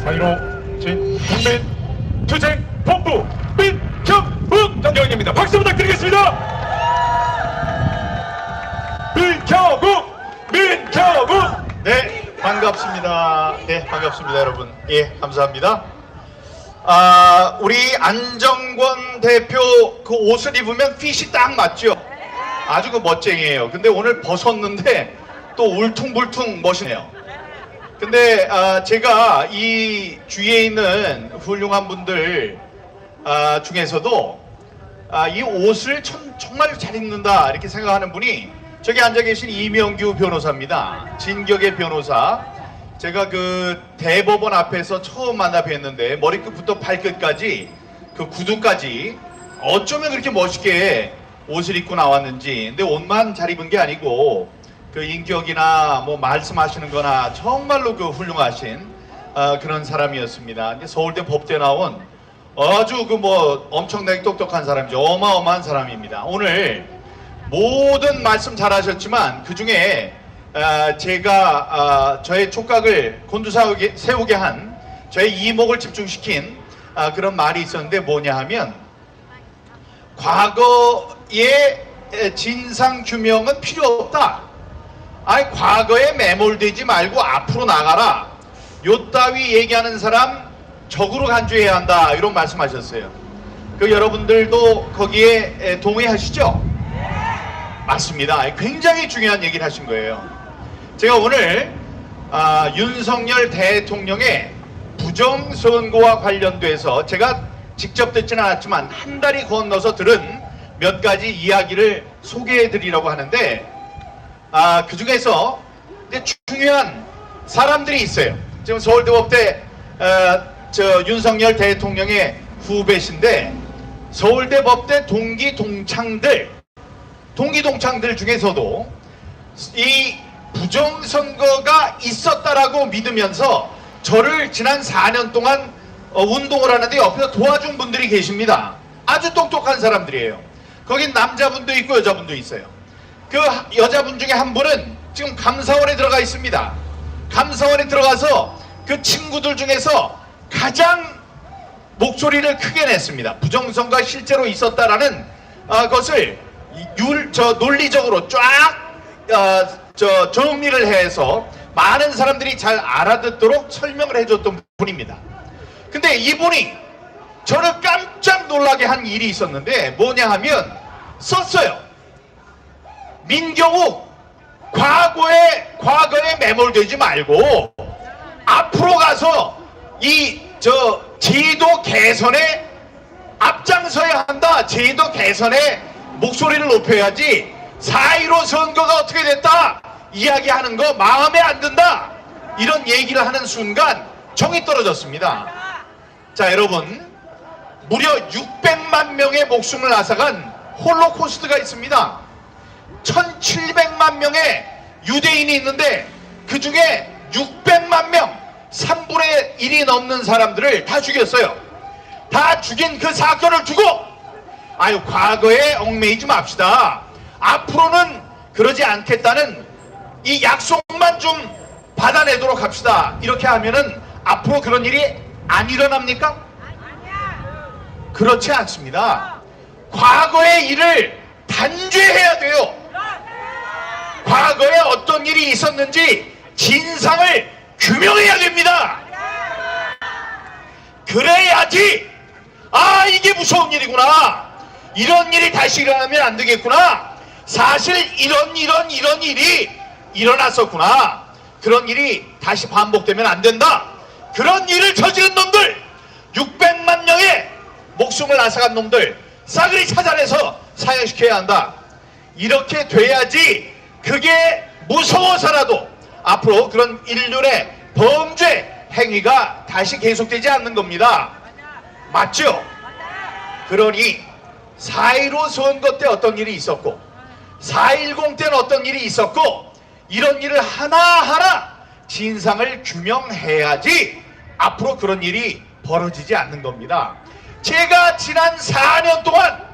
4.15 국민투쟁본부 민경욱 당대원입니다. 박수 부탁드리겠습니다. 민경욱. 네, 반갑습니다. 네, 반갑습니다, 여러분. 예, 감사합니다. 우리 안정권 대표 그 옷을 입으면 핏이 딱 맞죠? 아주 그 멋쟁이에요. 근데 오늘 벗었는데 또 울퉁불퉁 멋이네요. 근데 제가 이 주위에 있는 훌륭한 분들 중에서도 이 옷을 정말 잘 입는다 이렇게 생각하는 분이 저기 앉아 계신 이명규 변호사입니다. 진격의 변호사. 제가 그 대법원 앞에서 처음 만나 뵀는데 머리끝부터 발끝까지 그 구두까지 어쩌면 그렇게 멋있게 옷을 입고 나왔는지. 근데 옷만 잘 입은 게 아니고 그 인격이나 뭐 말씀하시는 거나 정말로 그 훌륭하신 그런 사람이었습니다. 이제 서울대 법대 나온 아주 그 뭐 엄청나게 똑똑한 사람이죠. 어마어마한 사람입니다. 오늘 모든 말씀 잘 하셨지만 그 중에 제가 저의 촉각을 곤두세우게 한 저의 이목을 집중시킨 그런 말이 있었는데 뭐냐 하면 과거의 진상규명은 필요 없다. 아니 과거에 매몰되지 말고 앞으로 나가라. 요 따위 얘기하는 사람 적으로 간주해야 한다. 이런 말씀하셨어요. 그 여러분들도 거기에 동의하시죠? 맞습니다. 굉장히 중요한 얘기를 하신 거예요. 제가 오늘 윤석열 대통령의 부정선거와 관련돼서 제가 직접 듣지는 않았지만 한 달이 건너서 들은 몇 가지 이야기를 소개해 드리려고 하는데 그 중에서 이제 중요한 사람들이 있어요. 지금 서울대법대 윤석열 대통령의 후배신데 서울대 법대 동기 동창들 중에서도 이 부정선거가 있었다라고 믿으면서 저를 지난 4년 동안 운동을 하는데 옆에서 도와준 분들이 계십니다. 아주 똑똑한 사람들이에요. 거긴 남자분도 있고 여자분도 있어요. 그 여자분 중에 한 분은 지금 감사원에 들어가 있습니다. 감사원에 들어가서 그 친구들 중에서 가장 목소리를 크게 냈습니다. 부정선거가 실제로 있었다라는 것을 논리적으로 쫙 정리를 해서 많은 사람들이 잘 알아듣도록 설명을 해줬던 분입니다. 근데 이분이 저를 깜짝 놀라게 한 일이 있었는데 뭐냐 하면 썼어요. 민경욱 과거에 매몰되지 말고 앞으로 가서 제도 개선에 앞장서야 한다. 제도 개선에 목소리를 높여야지 4.15 선거가 어떻게 됐다 이야기하는 거 마음에 안 든다. 이런 얘기를 하는 순간 정이 떨어졌습니다. 자, 여러분, 무려 600만 명의 목숨을 앗아간 홀로코스트가 있습니다. 1700만 명의 유대인이 있는데 그 중에 600만 명 3분의 1이 넘는 사람들을 다 죽였어요. 다 죽인 그 사건을 두고 과거에 얽매이지 맙시다. 앞으로는 그러지 않겠다는 이 약속만 좀 받아내도록 합시다. 이렇게 하면은 앞으로 그런 일이 안 일어납니까? 그렇지 않습니다. 과거의 일을 단죄해야 돼요. 과거에 어떤 일이 있었는지 진상을 규명해야 됩니다. 그래야지 이게 무서운 일이구나. 이런 일이 다시 일어나면 안 되겠구나. 사실 이런 일이 일어났었구나. 그런 일이 다시 반복되면 안 된다. 그런 일을 저지른 놈들 600만 명의 목숨을 앗아간 놈들 싸그리 찾아내서 사형시켜야 한다. 이렇게 돼야지 그게 무서워서라도 앞으로 그런 인륜의 범죄 행위가 다시 계속되지 않는 겁니다. 맞죠? 그러니 4.15 선거 때 어떤 일이 있었고 4.10 때는 어떤 일이 있었고 이런 일을 하나하나 진상을 규명해야지 앞으로 그런 일이 벌어지지 않는 겁니다. 제가 지난 4년 동안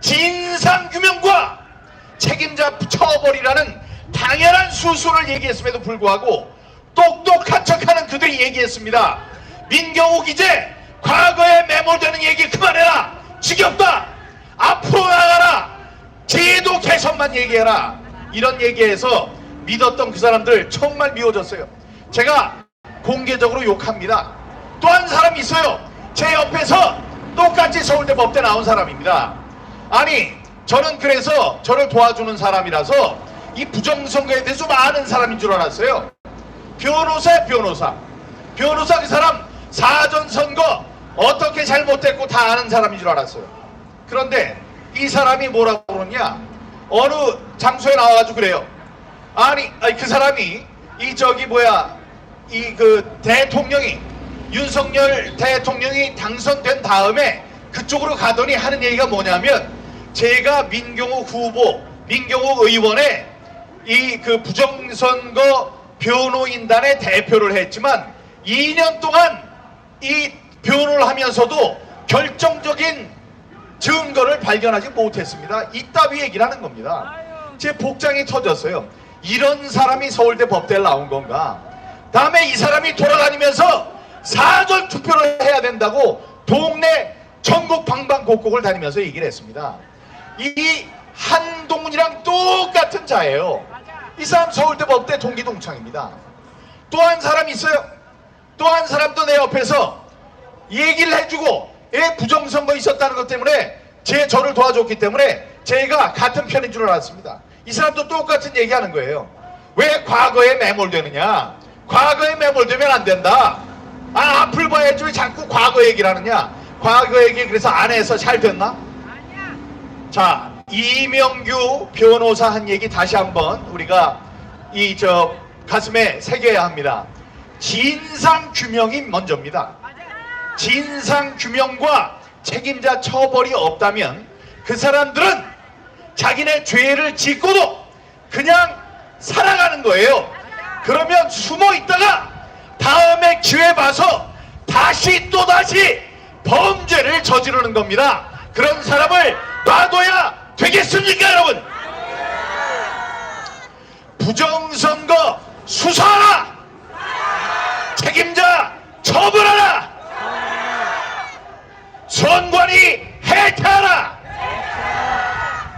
진상규명과 책임자 처벌이라는 당연한 수순을 얘기했음에도 불구하고 똑똑한 척하는 그들이 얘기했습니다. 민경욱 이제 과거에 매몰되는 얘기 그만해라. 지겹다. 앞으로 나가라. 제도 개선만 얘기해라. 이런 얘기해서 믿었던 그 사람들 정말 미워졌어요. 제가 공개적으로 욕합니다. 또 한 사람이 있어요. 제 옆에서 똑같이 서울대 법대 나온 사람입니다. 아니 저는 그래서 저를 도와주는 사람이라서 이 부정선거에 대해서 많은 사람인 줄 알았어요. 변호사야 변호사. 변호사 그 사람 사전선거 어떻게 잘못됐고 다 아는 사람인 줄 알았어요. 그런데 이 사람이 뭐라고 그러냐, 어느 장소에 나와가지고 그래요. 아니 그 사람이 이 저기 뭐야 이 그 대통령이 윤석열 대통령이 당선된 다음에 그쪽으로 가더니 하는 얘기가 뭐냐면, 제가 민경욱 후보, 민경욱 의원의 이 그 부정선거 변호인단의 대표를 했지만 2년 동안 이 변호를 하면서도 결정적인 증거를 발견하지 못했습니다. 이따위 얘기를 하는 겁니다. 제 복장이 터졌어요. 이런 사람이 서울대 법대를 나온 건가? 다음에 이 사람이 돌아다니면서 사전 투표를 해야 된다고 동네 전국 방방곡곡을 다니면서 얘기를 했습니다. 이 한동훈이랑 똑같은 자예요. 이 사람 서울대 법대 동기동창입니다. 또 한 사람이 있어요. 또 한 사람도 내 옆에서 얘기를 해주고, 부정선거 있었다는 것 때문에 저를 도와줬기 때문에 제가 같은 편인 줄 알았습니다. 이 사람도 똑같은 얘기하는 거예요. 왜 과거에 매몰되느냐? 과거에 매몰되면 안 된다. 앞을 봐야지 왜 자꾸 과거 얘기를 하느냐? 과거 얘기 그래서 안 해서 잘 됐나? 자, 이명규 변호사 한 얘기 다시 한번 우리가 가슴에 새겨야 합니다. 진상규명이 먼저입니다. 진상규명과 책임자 처벌이 없다면 그 사람들은 자기네 죄를 짓고도 그냥 살아가는 거예요. 그러면 숨어 있다가 다음에 기회 봐서 다시 또다시 범죄를 저지르는 겁니다. 그런 사람을 놔둬야 되겠습니까, 여러분? 부정선거 수사하라! 책임자 처벌하라! 선관위 해체하라!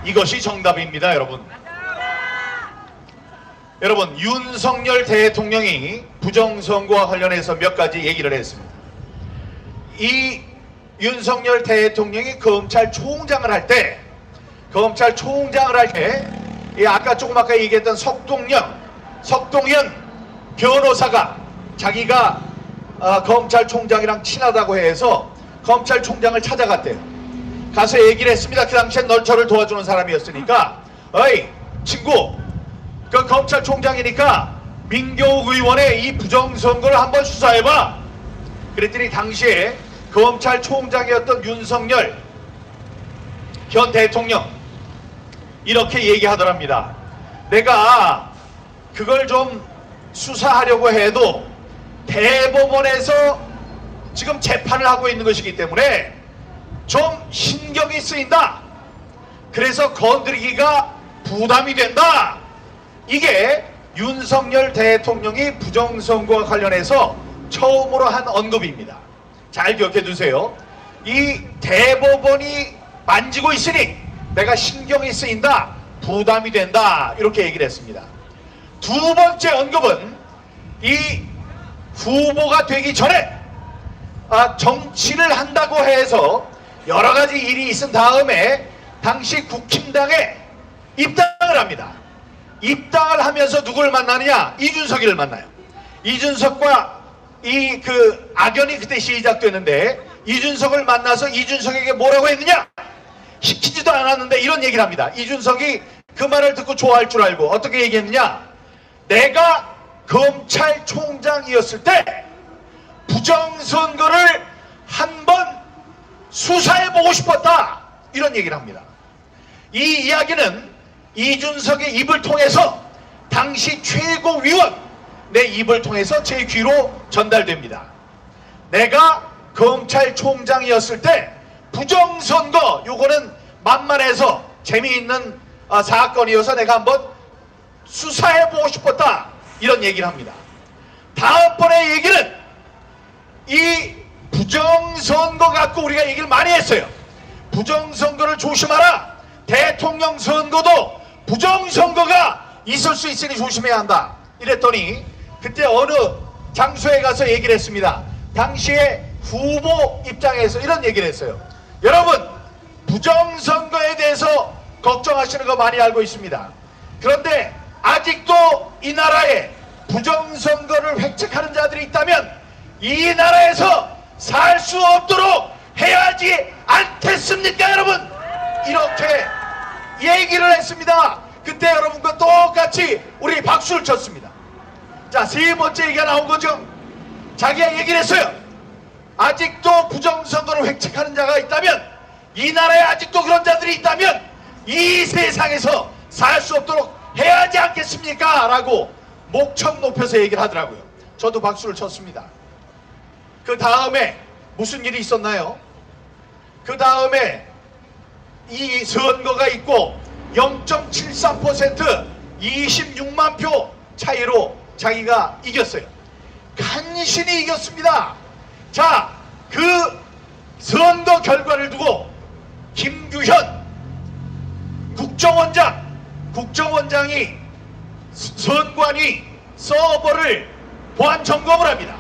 이것이 정답입니다, 여러분. 여러분, 윤석열 대통령이 부정선거와 관련해서 몇 가지 얘기를 했습니다. 이 윤석열 대통령이 검찰총장을 할 때, 아까 조금 아까 얘기했던 석동현 변호사가 자기가 검찰총장이랑 친하다고 해서 검찰총장을 찾아갔대요. 가서 얘기를 했습니다. 그 당시엔 저를 도와주는 사람이었으니까, 어이 친구, 그 검찰총장이니까 민경욱 의원의 이 부정선거를 한번 수사해봐. 그랬더니 당시에 검찰총장이었던 윤석열 현 대통령 이렇게 얘기하더랍니다. 내가 그걸 좀 수사하려고 해도 대법원에서 지금 재판을 하고 있는 것이기 때문에 좀 신경이 쓰인다. 그래서 건드리기가 부담이 된다. 이게 윤석열 대통령이 부정선거와 관련해서 처음으로 한 언급입니다. 잘 기억해 두세요. 이 대법원이 만지고 있으니 내가 신경이 쓰인다, 부담이 된다, 이렇게 얘기를 했습니다. 두 번째 언급은 이 후보가 되기 전에 정치를 한다고 해서 여러 가지 일이 있은 다음에 당시 국힘당에 입당을 합니다. 입당을 하면서 누굴 만나느냐? 이준석이를 만나요. 이준석과 이 악연이 그때 시작되는데, 이준석을 만나서 이준석에게 뭐라고 했느냐? 시키지도 않았는데 이런 얘기를 합니다. 이준석이 그 말을 듣고 좋아할 줄 알고 어떻게 얘기했느냐? 내가 검찰총장이었을 때 부정선거를 한번 수사해보고 싶었다, 이런 얘기를 합니다. 이 이야기는 이준석의 입을 통해서 당시 최고위원 내 입을 통해서 제 귀로 전달됩니다. 내가 검찰총장이었을 때 부정선거, 요거는 만만해서 재미있는 사건이어서 내가 한번 수사해보고 싶었다, 이런 얘기를 합니다. 다음번에 얘기는 이 부정선거 갖고 우리가 얘기를 많이 했어요. 부정선거를 조심하라. 대통령 선거도 부정선거가 있을 수 있으니 조심해야 한다. 이랬더니 그때 어느 장소에 가서 얘기를 했습니다. 당시에 후보 입장에서 이런 얘기를 했어요. 여러분, 부정선거에 대해서 걱정하시는 거 많이 알고 있습니다. 그런데 아직도 이 나라에 부정선거를 획책하는 자들이 있다면 이 나라에서 살 수 없도록 해야 하지 않겠습니까, 여러분? 이렇게 얘기를 했습니다. 그때 여러분과 똑같이 우리 박수를 쳤습니다. 자, 세 번째 얘기가 나온 거죠. 자기가 얘기를 했어요. 아직도 부정선거를 획책하는 자가 있다면, 이 나라에 아직도 그런 자들이 있다면 이 세상에서 살 수 없도록 해야 하지 않겠습니까? 라고 목청 높여서 얘기를 하더라고요. 저도 박수를 쳤습니다. 그 다음에 무슨 일이 있었나요? 그 다음에 이 선거가 있고 0.73% 26만 표 차이로 자기가 이겼어요. 간신히 이겼습니다. 자, 그 선거 결과를 두고 김규현 국정원장이 선관위 서버를 보안 점검을 합니다.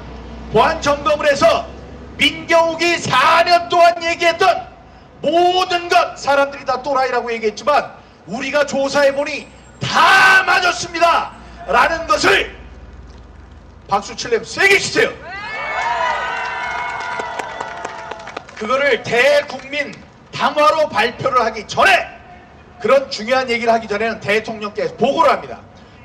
보안 점검을 해서 민경욱이 4년 동안 얘기했던 모든 것, 사람들이 다 또라이라고 얘기했지만 우리가 조사해보니 다 맞았습니다 라는 것을 박수 칠렘 세게 치세요. 그거를 대국민 담화로 발표를 하기 전에, 그런 중요한 얘기를 하기 전에는 대통령께서 보고를 합니다.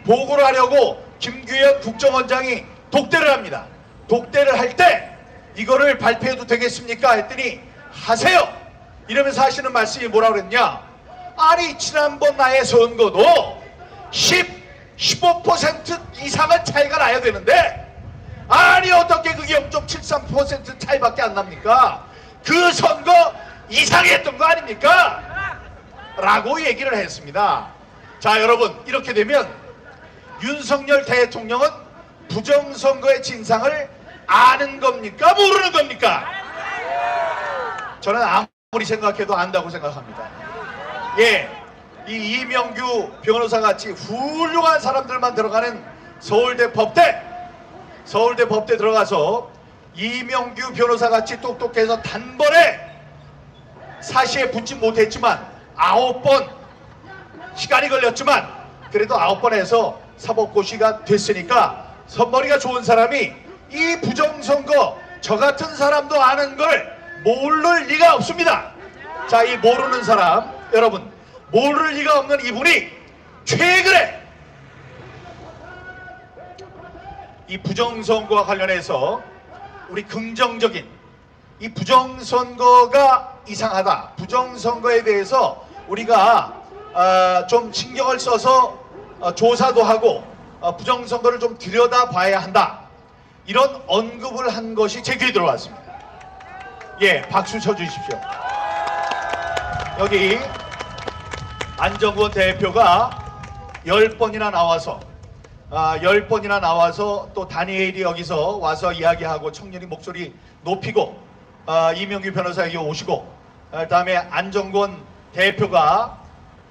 보고를 하려고 김규현 국정원장이 독대를 합니다. 독대를 할 때 이거를 발표해도 되겠습니까? 했더니 하세요! 이러면서 하시는 말씀이 뭐라고 그랬냐? 아니, 지난번 나의 선거도 15% 이상은 차이가 나야 되는데, 아니 어떻게 그게 0.73% 차이밖에 안 납니까? 그 선거 이상했던 거 아닙니까? 라고 얘기를 했습니다. 자, 여러분, 이렇게 되면 윤석열 대통령은 부정선거의 진상을 아는 겁니까? 모르는 겁니까? 저는 아무리 생각해도 안다고 생각합니다. 예, 이 이명규 변호사 같이 훌륭한 사람들만 들어가는 서울대 법대 들어가서 이명규 변호사 같이 똑똑해서 단번에 사시에 붙지 못했지만 9번 시간이 걸렸지만 그래도 9번에서 사법고시가 됐으니까 선머리가 좋은 사람이 이 부정선거 저 같은 사람도 아는 걸 모를 리가 없습니다. 자, 이 모르는 사람, 여러분, 모를 리가 없는 이분이 최근에 이 부정선거와 관련해서 우리 긍정적인 이 부정선거가 이상하다, 부정선거에 대해서 우리가 좀 신경을 써서 조사도 하고 부정선거를 좀 들여다봐야 한다, 이런 언급을 한 것이 제 귀에 들어왔습니다. 예, 박수 쳐주십시오. 여기 안정권 대표가 10번이나 나와서 10번이나 나와서 또 다니엘이 여기서 와서 이야기하고 청년이 목소리 높이고 이명규 변호사 여기 오시고 그다음에 안정권 대표가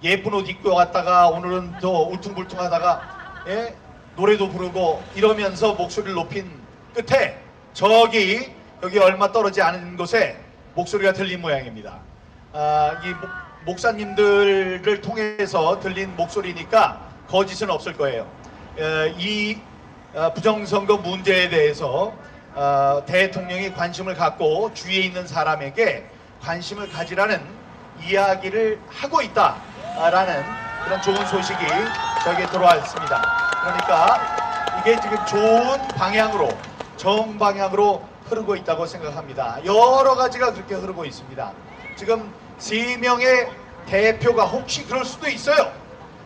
예쁜 옷 입고 왔다가 오늘은 또 울퉁불퉁하다가 예? 노래도 부르고 이러면서 목소리를 높인 끝에 여기 얼마 떨어지지 않은 곳에 목소리가 들린 모양입니다. 이 목사님들을 통해서 들린 목소리니까 거짓은 없을 거예요. 이 부정선거 문제에 대해서 대통령이 관심을 갖고 주위에 있는 사람에게 관심을 가지라는 이야기를 하고 있다라는 그런 좋은 소식이 저에게 들어왔습니다. 그러니까 이게 지금 좋은 방향으로, 정방향으로 흐르고 있다고 생각합니다. 여러 가지가 그렇게 흐르고 있습니다. 지금 3명의 대표가, 혹시 그럴 수도 있어요.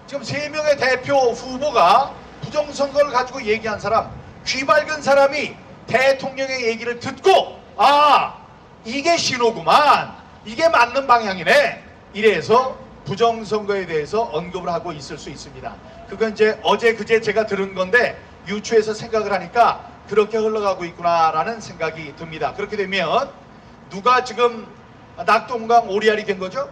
지금 3명의 대표 후보가 부정선거를 가지고 얘기한 사람, 귀 밝은 사람이 대통령의 얘기를 듣고 이게 신호구만, 이게 맞는 방향이네, 이래서 부정선거에 대해서 언급을 하고 있을 수 있습니다. 그건 이제 어제 그제 제가 들은 건데 유추해서 생각을 하니까 그렇게 흘러가고 있구나라는 생각이 듭니다. 그렇게 되면 누가 지금 낙동강 오리알이 된 거죠?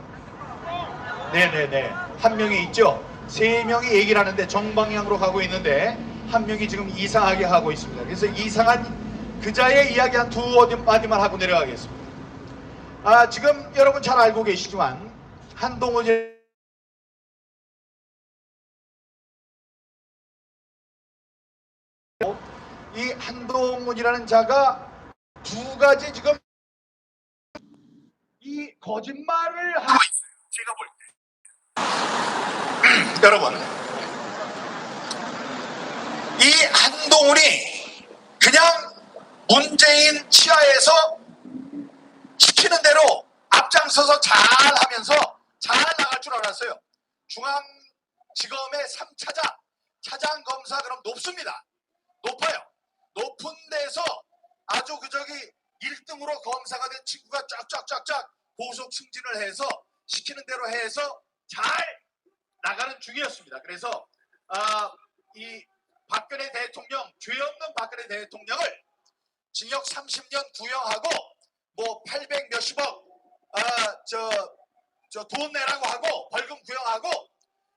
네네네. 한 명이 있죠. 세 명이 얘기를 하는데 정방향으로 가고 있는데 한 명이 지금 이상하게 하고 있습니다. 그래서 이상한 그자의 이야기 한 두 마디만 하고 내려가겠습니다. 지금 여러분 잘 알고 계시지만 한동훈이 이 한동훈이라는 자가 두 가지 지금 이 거짓말을 하고 있어요. 제가 볼 때. 여러분, 이 한동훈이 그냥 문재인 치하에서 시키는 대로 앞장서서 잘 하면서 잘 나갈 줄 알았어요. 중앙지검의 3차장 차장 검사 그럼 높습니다. 높아요. 높은 데서 아주 그 저기 1등으로 검사가 된 친구가 쫙쫙쫙쫙 고속 승진을 해서 시키는 대로 해서 잘 나가는 중이었습니다. 그래서 이 박근혜 대통령, 죄 없는 박근혜 대통령을 징역 30년 구형하고 뭐 800 몇십억 돈 내라고 하고 벌금 구형하고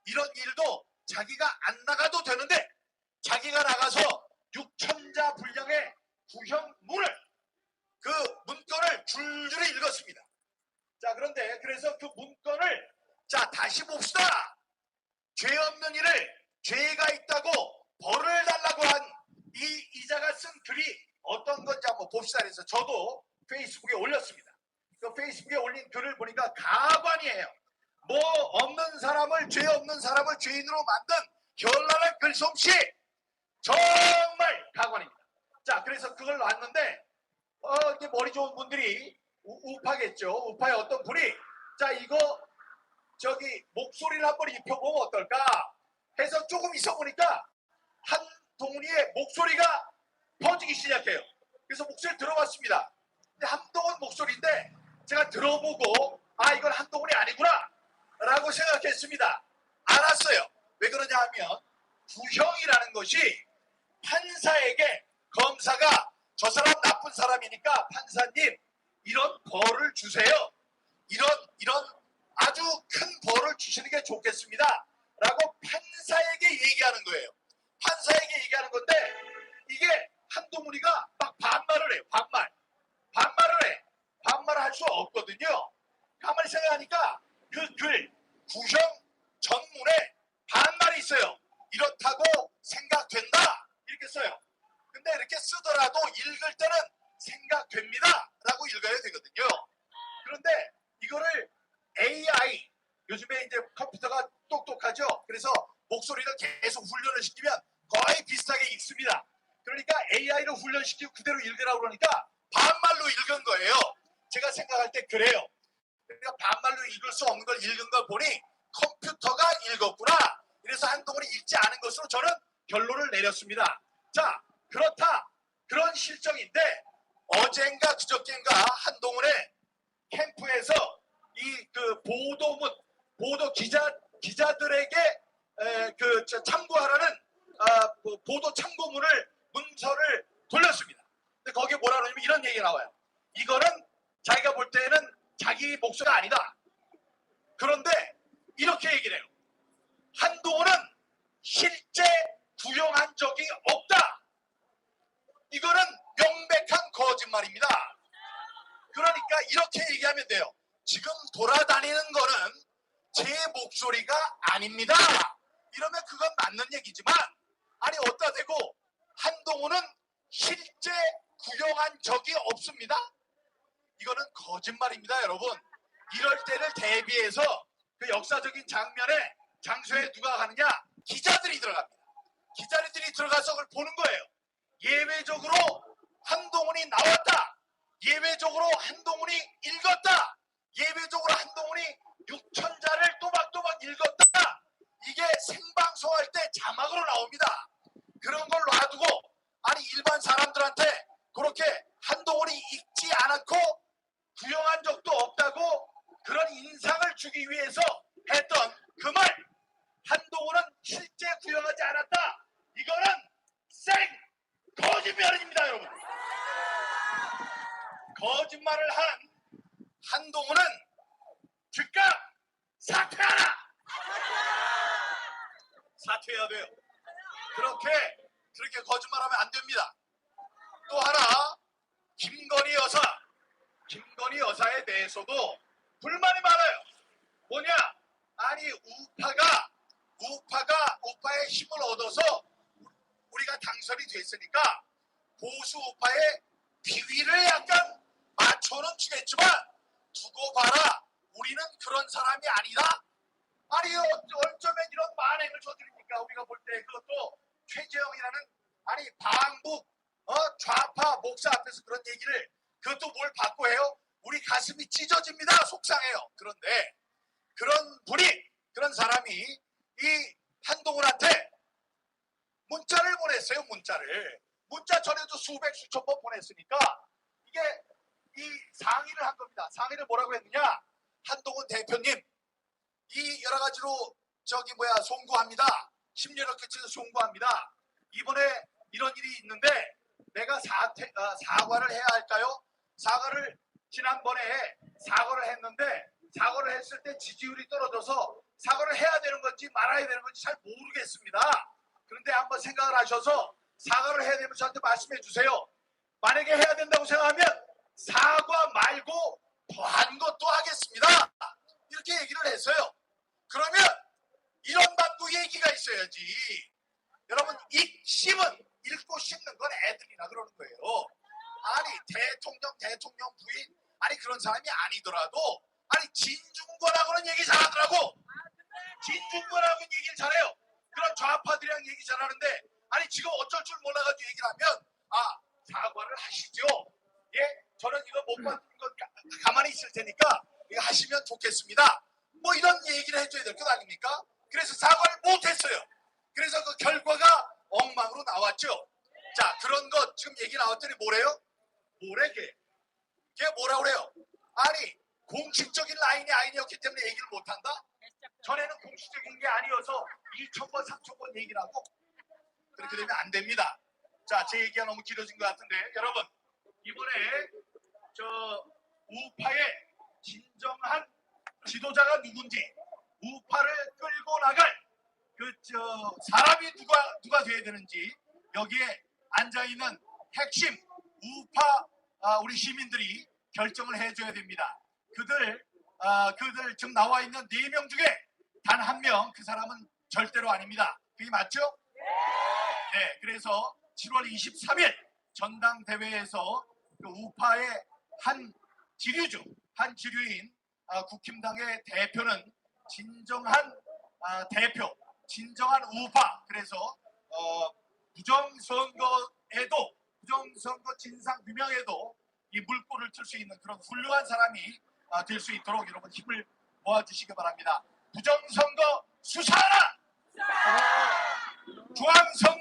이런 일도 자기가 안 나가도 되는데 자기가 나가서 6천자 분량의 구형문을 그 문건을 줄줄이 읽었습니다. 자, 그런데 그래서 그 문건을 자 다시 봅시다. 죄 없는 일을 죄가 있다고 벌을 달라고 한 이 이자가 쓴 글이 어떤 건지 한번 봅시다. 그래서 저도 페이스북에 올렸습니다. 그 페이스북에 올린 글을 보니까 가관이에요. 뭐 없는 사람을 죄 없는 사람을 죄인으로 만든 현란한 글솜씨 정말 가관입니다. 자, 그래서 그걸 놨는데 이게 머리 좋은 분들이 우파겠죠. 우파의 어떤 분이 자 이거 저기 목소리를 한번 입혀보면 어떨까 해서 조금 있어 보니까 한동훈이의 목소리가 퍼지기 시작해요. 그래서 목소리 들어봤습니다. 근데 한동훈 목소리인데 제가 들어보고 이건 한동훈이 아니구나 라고 생각했습니다. 알았어요. 왜 그러냐 하면 구형이라는 것이 판사에게 검사가 저 사람 나쁜 사람이니까 판사님 이런 벌을 주세요. 이런 아주 큰 벌을 주시는 게 좋겠습니다. 라고 판사에게 얘기하는 거예요. 판사에게 얘기하는 건데 이게 한동훈이가 막 반말을 해요. 반말을 해. 반말을 할 수 없거든요. 가만히 생각하니까 그 글 구형 전문에 반말이 있어요. 이렇다고 생각된다 이렇게 써요. 근데 이렇게 쓰더라도 읽을 때는 생각됩니다 라고 읽어야 되거든요. 그런데 이거를 AI 요즘에 이제 컴퓨터가 똑똑하죠. 그래서 목소리를 계속 훈련을 시키면 거의 비슷하게 읽습니다. 그러니까 AI를 훈련시키고 그대로 읽으라고 그러니까 반말로 읽은 거예요. 제가 생각할 때 그래요. 그러니까 반말로 읽을 수 없는 걸 읽은 걸 보니 컴퓨터가 읽었구나. 그래서 한동훈이 읽지 않은 것으로 저는 결론을 내렸습니다. 자, 그렇다. 그런 실정인데 어젠가 그저께인가 한동훈의 캠프에서 이 그 보도 기자들에게 참고하라는 보도 참고문을 문서를 돌렸습니다. 근데 거기에 뭐라 그러냐면 이런 얘기가 나와요. 이거는 자기가 볼 때는 자기 목소리가 아니다. 그런데 이렇게 얘기를 해요. 한동훈은 실제 구형한 적이 없다. 이거는 명백한 거짓말입니다. 그러니까 이렇게 얘기하면 돼요. 지금 돌아다니는 거는 제 목소리가 아닙니다. 이러면 그건 맞는 얘기지만 아니 어디다 대고 한동훈은 실제 구형한 적이 없습니다. 이거는 거짓말입니다, 여러분. 이럴 때를 대비해서 그 역사적인 장소에 누가 가느냐? 기자들이 들어갑니다. 기자들이 들어가서 그걸 보는 거예요. 예외적으로 한동훈이 나왔다. 예외적으로 한동훈이 읽었다. 예외적으로 한동훈이 6천자를 또박또박 읽었다. 이게 생방송할 때 자막으로 나옵니다. 그런 걸 놔두고 아니 일반 사람들한테 그렇게 한동훈이 읽지 않았고 구형한 적도 없다고 그런 인상을 주기 위해서 했던 그 말, 한동훈은 실제 구형하지 않았다. 이거는 생 거짓말입니다, 여러분. 거짓말을 한 한동훈은 즉각 사퇴하라. 사퇴해야 돼요. 그렇게 거짓말하면 안 됩니다. 또 하나, 김건희 여사에 대해서도 불만이 많아요. 뭐냐? 아니 우파의 힘을 얻어서 우리가 당선이 됐으니까 보수 우파의 비위를 약간 맞춰는 주겠지만 두고 봐라. 우리는 그런 사람이 아니다. 아니 어쩌면 이런 만행을 저지릅니까? 우리가 볼 때 그것도 최재형이라는 아니 방북 좌파 목사 앞에서 그런 얘기를 그것도 뭘 받고 해요? 우리 가슴이 찢어집니다. 속상해요. 그런데 그런 사람이 이 한동훈한테 문자를 보냈어요. 문자 전에도 수천 번 보냈으니까 이게 이 상의를 한 겁니다. 상의를 뭐라고 했느냐? 한동훈 대표님, 이 여러 가지로 송구합니다. 심려를 끼치는 송구합니다. 이번에 이런 일이 있는데 내가 사과를 해야 할까요? 지난번에 사과를 했는데 사과를 했을 때 지지율이 떨어져서 사과를 해야 되는 건지 말아야 되는 건지 잘 모르겠습니다. 그런데 한번 생각을 하셔서 사과를 해야 되면 저한테 말씀해 주세요. 만약에 해야 된다고 생각하면 사과 말고 더한 것도 하겠습니다. 이렇게 얘기를 했어요. 그러면 이런 방구 얘기가 있어야지. 여러분, 읽고 씹는 건 애들이나 그러는 거예요. 아니 대통령 부인 아니 그런 사람이 아니더라도 아니 진중권하고는 얘기 잘하더라고. 진중권하고는 얘기를 잘해요. 그런 좌파들이랑 얘기 잘하는데 아니 지금 어쩔 줄 몰라가지고 얘기를 하면 사과를 하시죠. 예, 저는 이거 못 받는 것 가만히 있을 테니까 이거 하시면 좋겠습니다. 뭐 이런 얘기를 해줘야 될 것 아닙니까? 그래서 사과를 못했어요. 그래서 그 결과가 엉망으로 나왔죠. 자, 그런 것 지금 얘기 나왔더니 뭐래요? 걔 뭐라 그래요? 아니 공식적인 라인이 아니었기 때문에 얘기를 못한다? 전에는 공식적인 게 아니어서 2,000번 3,000번 얘기를 하고 그렇게 되면 안 됩니다. 자, 제 얘기가 너무 길어진 것 같은데 여러분, 이번에 우파의 진정한 지도자가 누군지, 우파를 끌고 나갈 사람이 누가 돼야 되는지 여기에 앉아있는 핵심 우파 우리 시민들이 결정을 해줘야 됩니다. 그들 지금 나와 있는 4명 중에 단 1명, 그 사람은 절대로 아닙니다. 그게 맞죠? 네, 그래서 7월 23일 전당대회에서 그 우파의 한 지류인 국힘당의 대표는 진정한 대표, 진정한 우파, 그래서 부정선거 진상 규명에도 이 물꼬를 틀 수 있는 그런 훌륭한 사람이 될 수 있도록 여러분 힘을 모아주시기 바랍니다. 부정선거 수사하라! 중앙선거